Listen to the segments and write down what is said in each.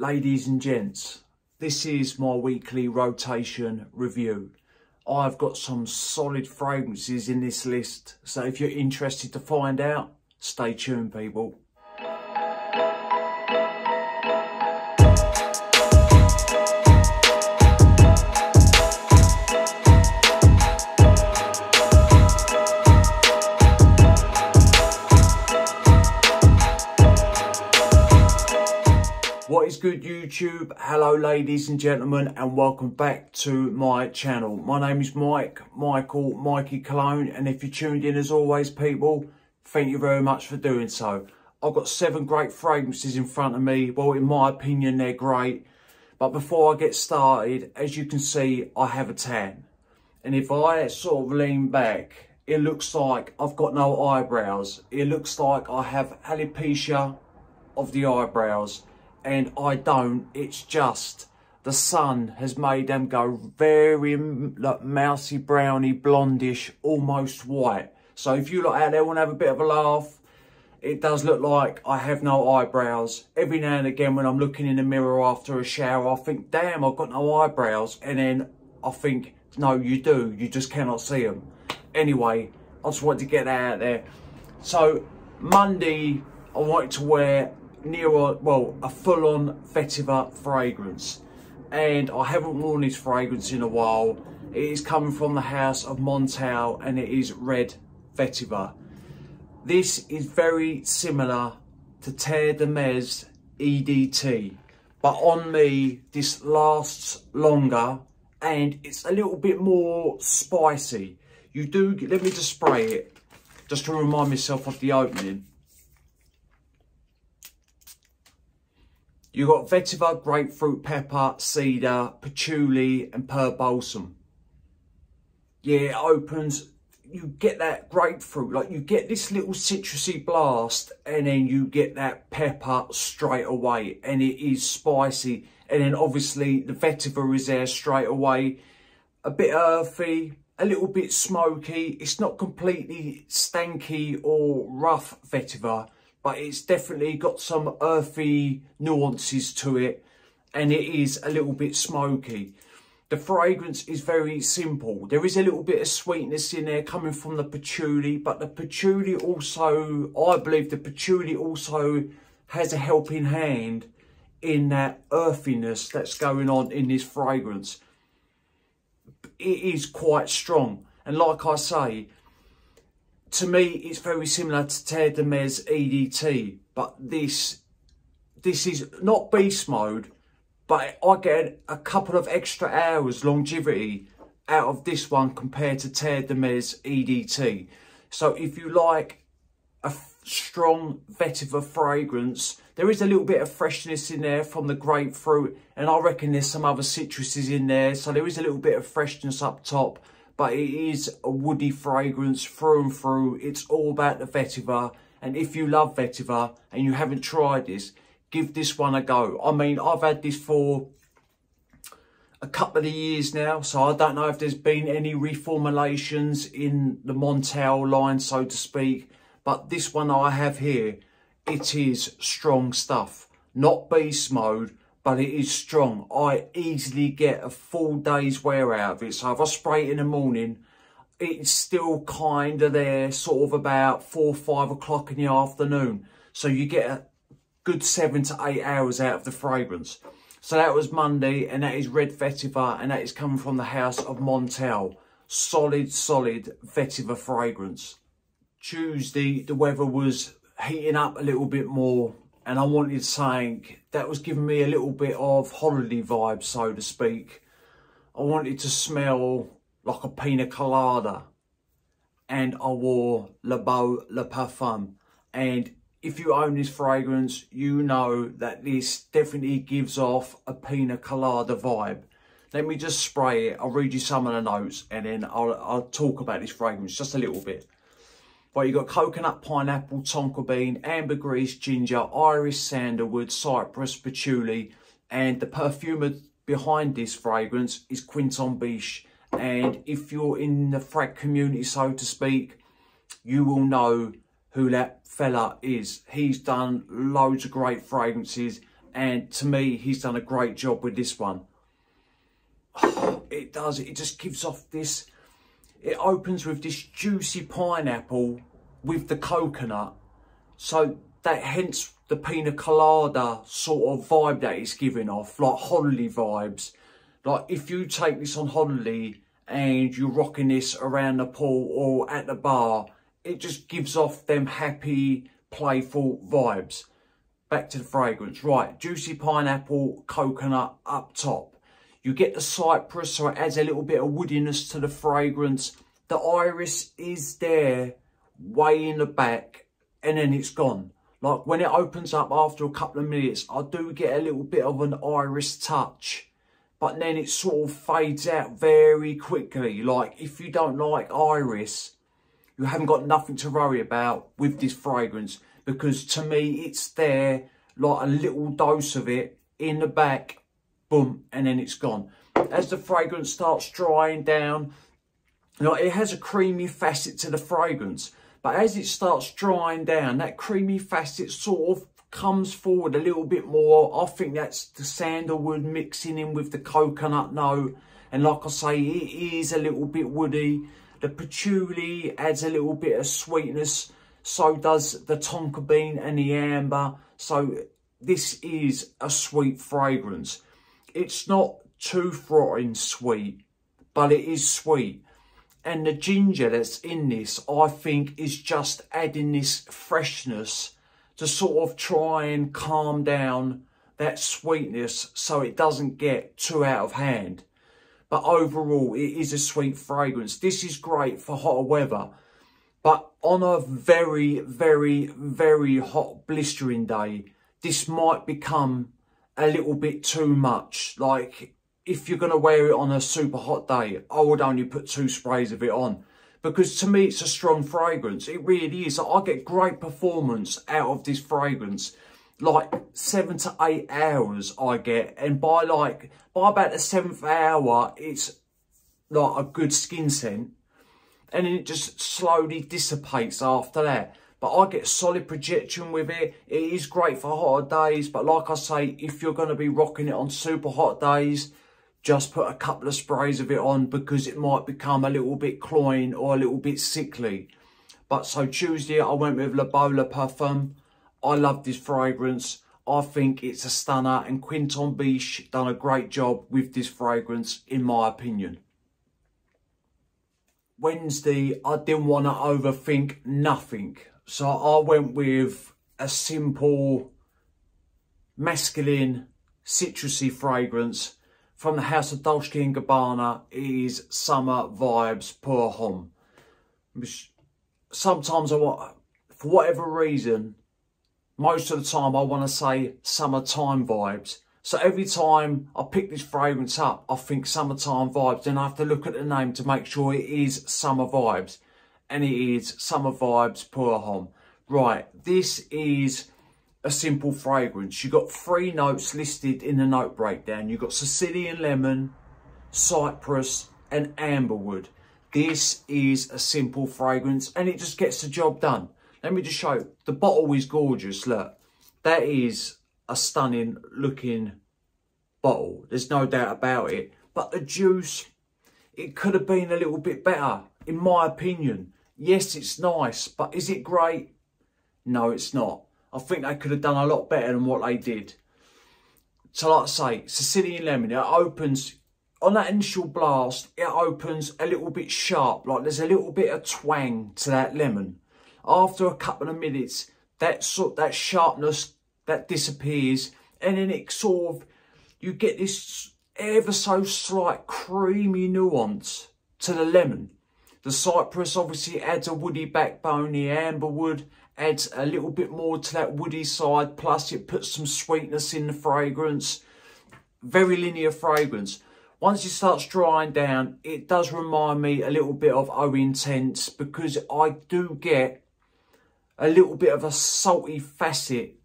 Ladies and gents, this is my weekly rotation review. I've got some solid fragrances in this list, so if you're interested to find out, stay tuned, people. What is good, YouTube? Hello ladies and gentlemen, and welcome back to my channel. My name is Mikey Cologne, and if you're tuned in as always, people, thank you very much for doing so. I've got 7 great fragrances in front of me. Well, in my opinion, they're great. But before I get started, as you can see, I have a tan. And if I sort of lean back, it looks like I've got no eyebrows. It looks like I have alopecia of the eyebrows. And I don't, it's just the sun has made them go very like mousy, browny, blondish, almost white. So if you lot out there want to have a bit of a laugh, it does look like I have no eyebrows. Every now and again when I'm looking in the mirror after a shower, I think, damn, I've got no eyebrows. And then I think, no, you do, you just cannot see them. Anyway, I just wanted to get that out there. So Monday, I wanted to wear a full-on vetiver fragrance, and I haven't worn this fragrance in a while. It is coming from the house of Montal, and it is red vetiver. This is very similar to Terre de Mes EDT, but on me this lasts longer and it's a little bit more spicy. Let me just spray it just to remind myself of the opening. You've got vetiver, grapefruit, pepper, cedar, patchouli and pearl balsam. Yeah, it opens, you get that grapefruit, like you get this little citrusy blast, and then you get that pepper straight away, and it is spicy. And then obviously the vetiver is there straight away. A bit earthy, a little bit smoky. It's not completely stanky or rough vetiver, but it's definitely got some earthy nuances to it, and it is a little bit smoky. The fragrance is very simple. There is a little bit of sweetness in there coming from the patchouli, but the patchouli also, I believe the patchouli also has a helping hand in that earthiness that's going on in this fragrance. It is quite strong, and like I say, to me, it's very similar to Terre de Mes EDT, but this is not beast mode, but I get a couple of extra hours longevity out of this one compared to Terre de Mes EDT. So if you like a strong vetiver fragrance, there is a little bit of freshness in there from the grapefruit, and I reckon there's some other citruses in there, so there is a little bit of freshness up top. But it is a woody fragrance through and through. It's all about the vetiver. And if you love vetiver and you haven't tried this, give this one a go. I mean, I've had this for a couple of years now, so I don't know if there's been any reformulations in the Montal line, so to speak. But this one I have here, it is strong stuff. Not beast mode, but it is strong. I easily get a full day's wear out of it. So if I spray it in the morning, it's still kind of there, sort of about 4 or 5 o'clock in the afternoon. So you get a good 7 to 8 hours out of the fragrance. So that was Monday, and that is red vetiver, and that is coming from the house of Montal. Solid vetiver fragrance. Tuesday, the weather was heating up a little bit more, and I wanted something that was giving me a little bit of holiday vibes, so to speak. I wanted to smell like a pina colada, and I wore Le Beau Le Parfum. And if you own this fragrance, you know that this definitely gives off a pina colada vibe. Let me just spray it. I'll read you some of the notes, and then I'll talk about this fragrance just a little bit. But you've got coconut, pineapple, tonka bean, ambergris, ginger, iris, sandalwood, cypress, patchouli, and the perfumer behind this fragrance is Quinton Biche. And if you're in the frag community, so to speak, you will know who that fella is. He's done loads of great fragrances, And to me, he's done a great job with this one. It does, it just gives off this, it opens with this juicy pineapple with the coconut. So that hence the pina colada sort of vibe that it's giving off, like holiday vibes. Like if you take this on holiday and you're rocking this around the pool or at the bar, it just gives off them happy, playful vibes. Back to the fragrance. Right, juicy pineapple, coconut up top. You get the cypress, so it adds a little bit of woodiness to the fragrance. The iris is there, way in the back, and then it's gone. Like when it opens up after a couple of minutes, I do get a little bit of an iris touch, but then it sort of fades out very quickly. Like if you don't like iris, you haven't got nothing to worry about with this fragrance, because to me it's there, like a little dose of it in the back, boom, and then it's gone. As the fragrance starts drying down, you know, it has a creamy facet to the fragrance, but as it starts drying down, that creamy facet sort of comes forward a little bit more. I think that's the sandalwood mixing in with the coconut note, and like I say, it is a little bit woody. The patchouli adds a little bit of sweetness, so does the tonka bean and the amber. So this is a sweet fragrance. It's not too frotting sweet, but it is sweet. And the ginger that's in this, I think, is just adding this freshness to sort of try and calm down that sweetness so it doesn't get too out of hand. But overall, it is a sweet fragrance. This is great for hotter weather. But on a very, very, very hot blistering day, this might become a little bit too much. Like if you're going to wear it on a super hot day, I would only put 2 sprays of it on, because to me it's a strong fragrance. It really is. I get great performance out of this fragrance, like 7 to 8 hours I get, and by about the 7th hour it's like a good skin scent, and then it just slowly dissipates after that. But I get solid projection with it. It is great for hotter days, but like I say, if you're going to be rocking it on super hot days, just put a couple of sprays of it on, because it might become a little bit cloying or a little bit sickly. But so Tuesday, I went with La Bola Parfum. I love this fragrance. I think it's a stunner, and Quinton Biche done a great job with this fragrance, in my opinion. Wednesday, I didn't want to overthink nothing. So I went with a simple, masculine, citrusy fragrance from the house of Dolce & Gabbana. It is Summer Vibes Pour Homme. Sometimes I want, for whatever reason, most of the time I want to say summertime vibes. So every time I pick this fragrance up, I think summertime vibes. Then I have to look at the name to make sure it is Summer Vibes. And it is Summer Vibes Pour Homme. Right, this is a simple fragrance. You've got 3 notes listed in the note breakdown. You've got Sicilian lemon, cypress and amberwood. This is a simple fragrance, and it just gets the job done. Let me just show you. The bottle is gorgeous, look. That is a stunning looking bottle. There's no doubt about it. But the juice, it could have been a little bit better, in my opinion. Yes, it's nice, but is it great? No, it's not. I think they could have done a lot better than what they did. So like I say, Sicilian lemon, it opens, on that initial blast, it opens a little bit sharp. Like there's a little bit of twang to that lemon. After a couple of minutes, that sharpness, that disappears. And then it sort of, you get this ever so slight creamy nuance to the lemon. The cypress obviously adds a woody backbone. The amberwood adds a little bit more to that woody side. Plus it puts some sweetness in the fragrance. Very linear fragrance. Once it starts drying down, it does remind me a little bit of O Intense, because I do get a little bit of a salty facet,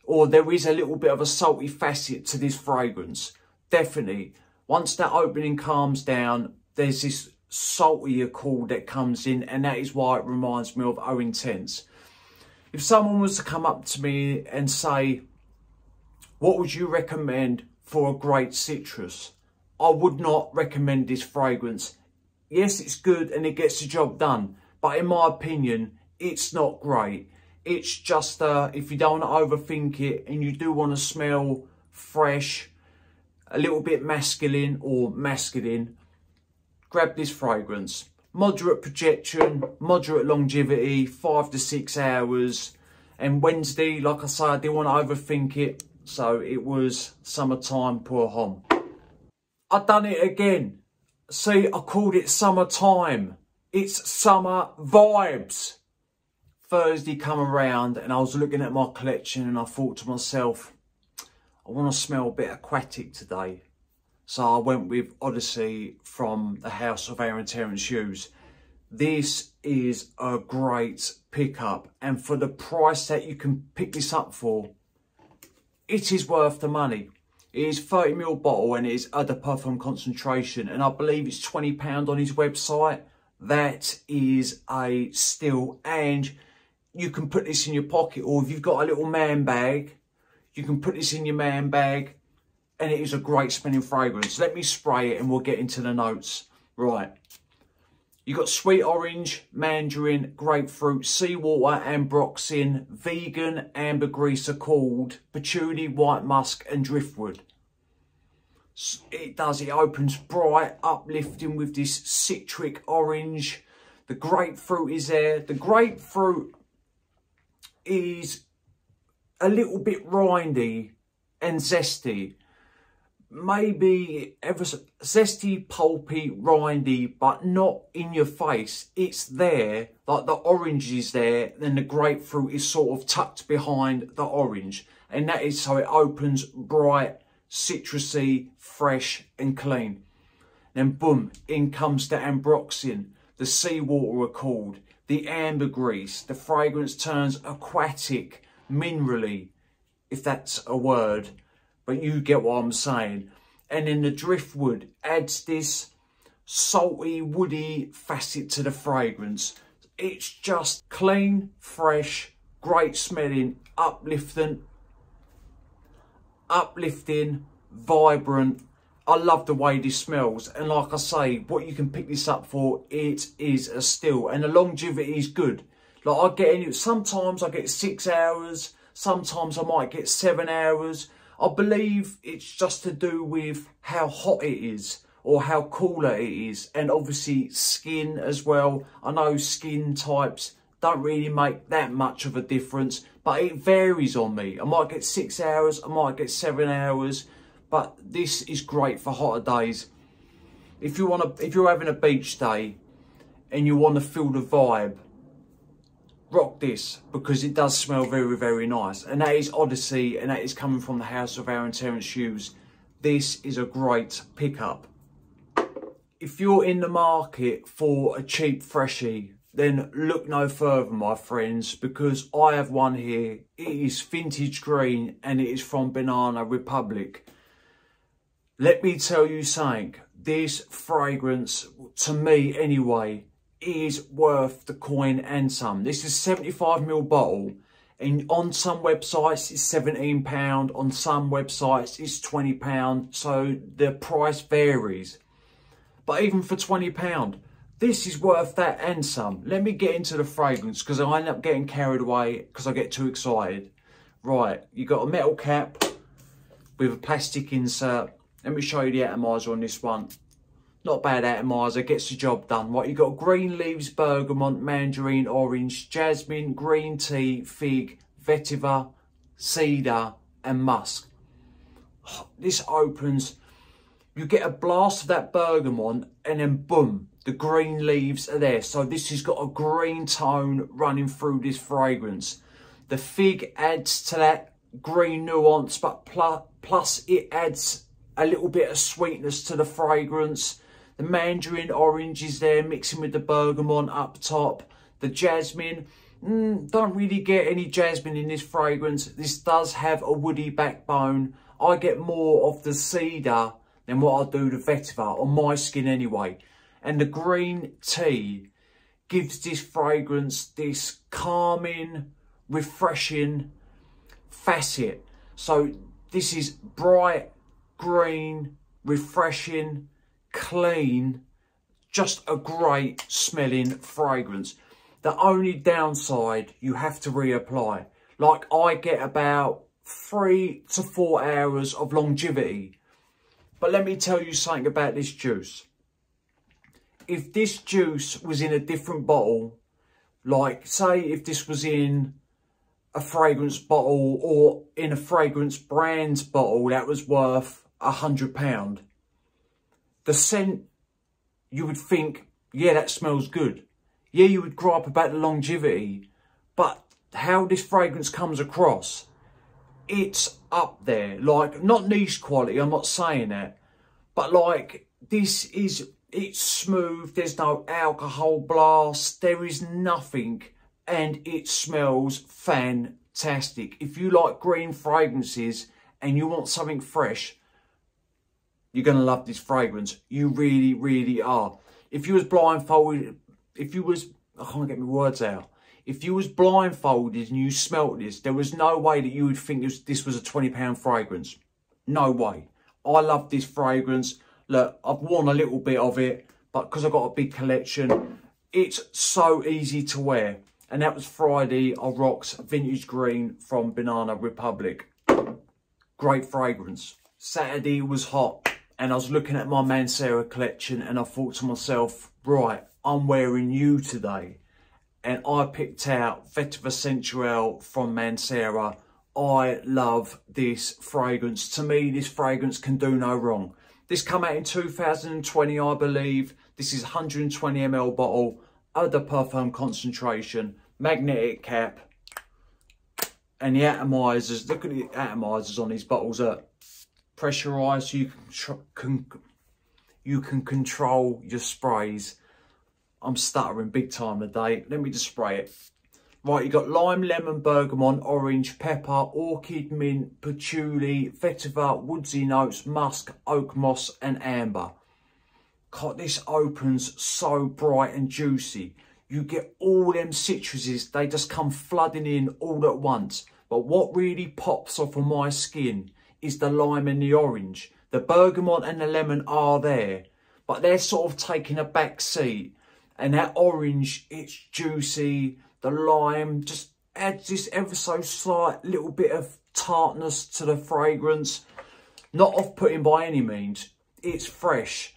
or there is a little bit of a salty facet to this fragrance. Definitely. Once that opening calms down, there's this saltier call that comes in, and that is why it reminds me of O Intense. If someone was to come up to me and say, What would you recommend for a great citrus? I would not recommend this fragrance. Yes, it's good and it gets the job done, but in my opinion, it's not great. It's just, if you don't want to overthink it and you do want to smell fresh, a little bit masculine or masculine, grab this fragrance. Moderate projection, moderate longevity, 5 to 6 hours. And Wednesday, like I say, I didn't want to overthink it, so it was Summertime Pour Homme. I done it again. See, I called it Summertime. It's summer vibes. Thursday come around and I was looking at my collection and I thought to myself, I want to smell a bit aquatic today. So I went with Odyssey from the House of Aaron Terence Shoes. This is a great pickup, and for the price that you can pick this up for, it is worth the money. It is 30ml bottle and it is Eau de Parfum concentration, and I believe it's £20 on his website. That is a steal, and you can put this in your pocket, or if you've got a little man bag, you can put this in your man bag, and it is a great smelling fragrance. Let me spray it and we'll get into the notes. Right. You got sweet orange, mandarin, grapefruit, seawater, ambroxan, vegan, ambergris accord, patchouli, white musk and driftwood. It opens bright, uplifting with this citric orange. The grapefruit is there. The grapefruit is a little bit rindy and zesty. Maybe ever so zesty, pulpy, rindy, but not in your face. It's there, like the orange is there, then the grapefruit is sort of tucked behind the orange. And that is so it opens bright, citrusy, fresh and clean. Then boom, in comes the ambroxan, the seawater accord, the ambergris. The fragrance turns aquatic, minerally, if that's a word. But you get what I'm saying. And then the driftwood adds this salty, woody facet to the fragrance. It's just clean, fresh, great smelling, uplifting, vibrant. I love the way this smells. And like I say, what you can pick this up for, it is a steal. And the longevity is good. Like I get in it, sometimes I get 6 hours, sometimes I might get 7 hours. I believe it's just to do with how hot it is or how cooler it is, and obviously skin as well. I know skin types don't really make that much of a difference, but it varies on me. I might get 6 hours, I might get 7 hours, but this is great for hotter days. If you're having a beach day and you want to feel the vibe, rock this, because it does smell very, very nice. And that is Odyssey, and that is coming from the House of Aaron Terence Shoes. This is a great pickup. If you're in the market for a cheap freshie, then look no further, my friends, because I have one here. It is vintage green and it is from Banana Republic. Let me tell you something, this fragrance, to me anyway, is worth the coin and some. This is 75ml bottle, and on some websites it's £17, on some websites it's £20, so the price varies. But even for £20, this is worth that and some. Let me get into the fragrance, because I end up getting carried away because I get too excited. Right, you got a metal cap with a plastic insert. Let me show you the atomizer on this one. Not bad atomizer, gets the job done. Right, you got green leaves, bergamot, mandarin, orange, jasmine, green tea, fig, vetiver, cedar and musk. This opens, you get a blast of that bergamot, and then boom, the green leaves are there. So this has got a green tone running through this fragrance. The fig adds to that green nuance, but plus it adds a little bit of sweetness to the fragrance. The mandarin orange is there, mixing with the bergamot up top. The jasmine, don't really get any jasmine in this fragrance. This does have a woody backbone. I get more of the cedar than what I do the vetiver, on my skin anyway. And the green tea gives this fragrance this calming, refreshing facet. So This is bright, green, refreshing, clean, just a great smelling fragrance. The only downside, you have to reapply. Like, I get about 3 to 4 hours of longevity. But let me tell you something about this juice. If this juice was in a different bottle, like say if this was in a fragrance bottle or in a fragrance brand's bottle that was worth £100, the scent, you would think, yeah, that smells good. Yeah, you would gripe about the longevity, but how this fragrance comes across, it's up there. Like, not niche quality, I'm not saying that, but like, this is, it's smooth, there's no alcohol blast, there is nothing, and it smells fantastic. If you like green fragrances and you want something fresh, you're going to love this fragrance. You really, really are. If you was blindfolded, I can't get my words out. If you was blindfolded and you smelt this, there was no way that you would think this was a £20 fragrance. No way. I love this fragrance. Look, I've worn a little bit of it, but because I've got a big collection, it's so easy to wear. And that was Friday, I rocks Vintage Green from Banana Republic. Great fragrance. Saturday was hot, and I was looking at my Mancera collection, and I thought to myself, right, I'm wearing you today. And I picked out Vetiver Sensual from Mancera. I love this fragrance. To me, this fragrance can do no wrong. This came out in 2020, I believe. This is 120 ml bottle, eau de parfum concentration, magnetic cap, and the atomizers. Look at the atomizers on these bottles. Pressurized, so you can control your sprays. I'm stuttering big time today. Let me just spray it. Right, you got lime, lemon, bergamot, orange, pepper, orchid, mint, patchouli, vetiver, woodsy notes, musk, oak moss, and amber. God, this opens so bright and juicy. You get all them citruses, they just come flooding in all at once. But what really pops off of my skin is the lime and the orange. The bergamot and the lemon are there, but they're sort of taking a back seat. And that orange, it's juicy. The lime just adds this ever so slight little bit of tartness to the fragrance. Not off-putting by any means. It's fresh.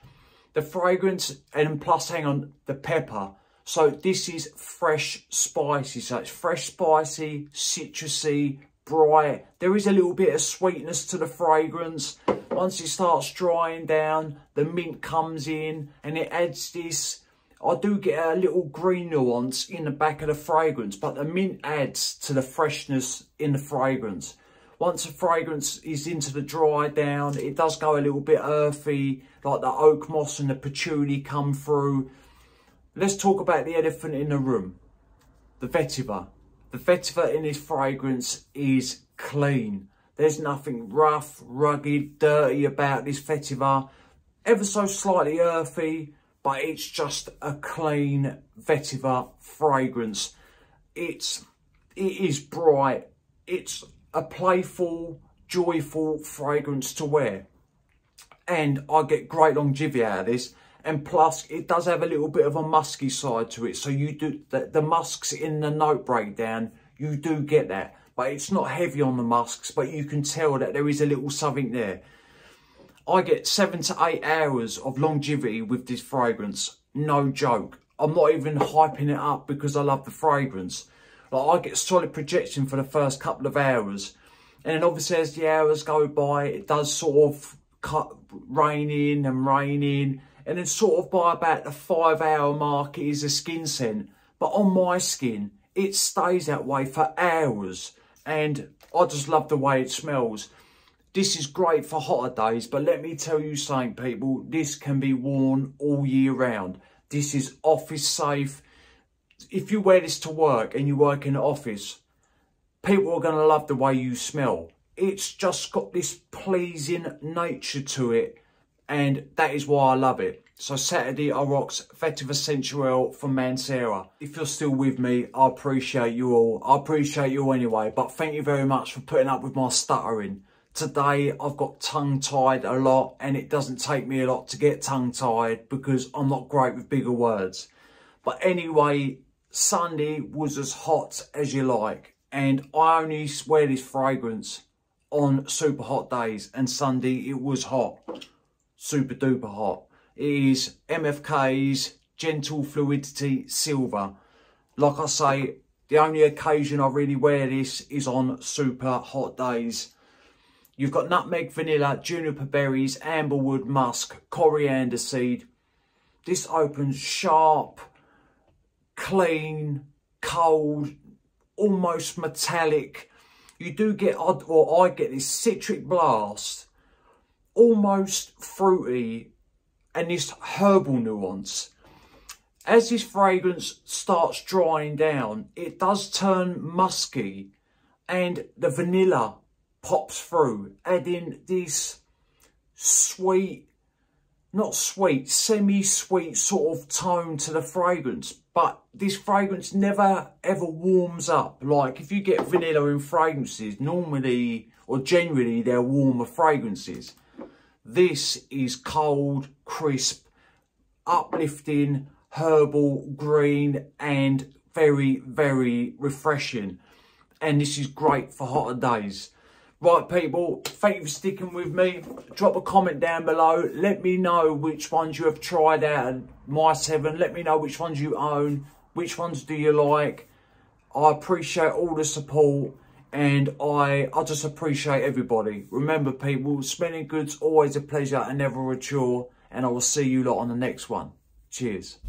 The fragrance, and plus, hang on, the pepper. So this is fresh, spicy. So it's fresh, spicy, citrusy, bright. There is a little bit of sweetness to the fragrance. Once it starts drying down, the mint comes in and it adds this. I do get a little green nuance in the back of the fragrance, but the mint adds to the freshness in the fragrance. Once the fragrance is into the dry down, it does go a little bit earthy, like the oak moss and the patchouli come through. Let's talk about the elephant in the room, the vetiver. The vetiver in this fragrance is clean. There's nothing rough, rugged, dirty about this vetiver. Ever so slightly earthy, but it's just a clean vetiver fragrance. It is bright. It's a playful, joyful fragrance to wear. And I get great longevity out of this. And plus, it does have a little bit of a musky side to it. So you do, the musks in the note breakdown, you do get that. But it's not heavy on the musks, but you can tell that there is a little something there. I get 7 to 8 hours of longevity with this fragrance. No joke. I'm not even hyping it up because I love the fragrance. Like, I get solid projection for the first couple of hours. And then obviously as the hours go by, it does sort of rain in. And then sort of by about the 5 hour mark, it is a skin scent. But on my skin, it stays that way for hours. And I just love the way it smells. This is great for hotter days, but let me tell you something, people. This can be worn all year round. This is office safe. If you wear this to work and you work in the office, people are going to love the way you smell. It's just got this pleasing nature to it, and that is why I love it. So Saturday, I rocks Vetiver Sensual from Mancera. If you're still with me, I appreciate you all. I appreciate you all anyway, but thank you very much for putting up with my stuttering. today I've got tongue-tied a lot, and it doesn't take me a lot to get tongue-tied because I'm not great with bigger words. But anyway, Sunday was as hot as you like, and I only wear this fragrance on super hot days, and Sunday it was hot, super duper hot. It is MFK's Gentle Fluidity Silver. Like I say, the only occasion I really wear this is on super hot days. You've got nutmeg, vanilla, juniper berries, amberwood, musk, coriander seed. This opens sharp, clean, cold, almost metallic. You do get, or I get this citric blast, almost fruity, and this herbal nuance. As this fragrance starts drying down, it does turn musky, and the vanilla pops through, adding this sweet, not sweet, semi-sweet sort of tone to the fragrance. But this fragrance never ever warms up. Like if you get vanilla in fragrances, normally or generally they're warmer fragrances. This is cold, crisp, uplifting, herbal, green, and very, very refreshing. And this is great for hotter days. Right, people, thank you for sticking with me. Drop a comment down below. Let me know which ones you have tried out of my 7. Let me know which ones you own. Which ones do you like? I appreciate all the support, and I just appreciate everybody. Remember, people, smelling good's always a pleasure and never a chore. And I will see you lot on the next one. Cheers.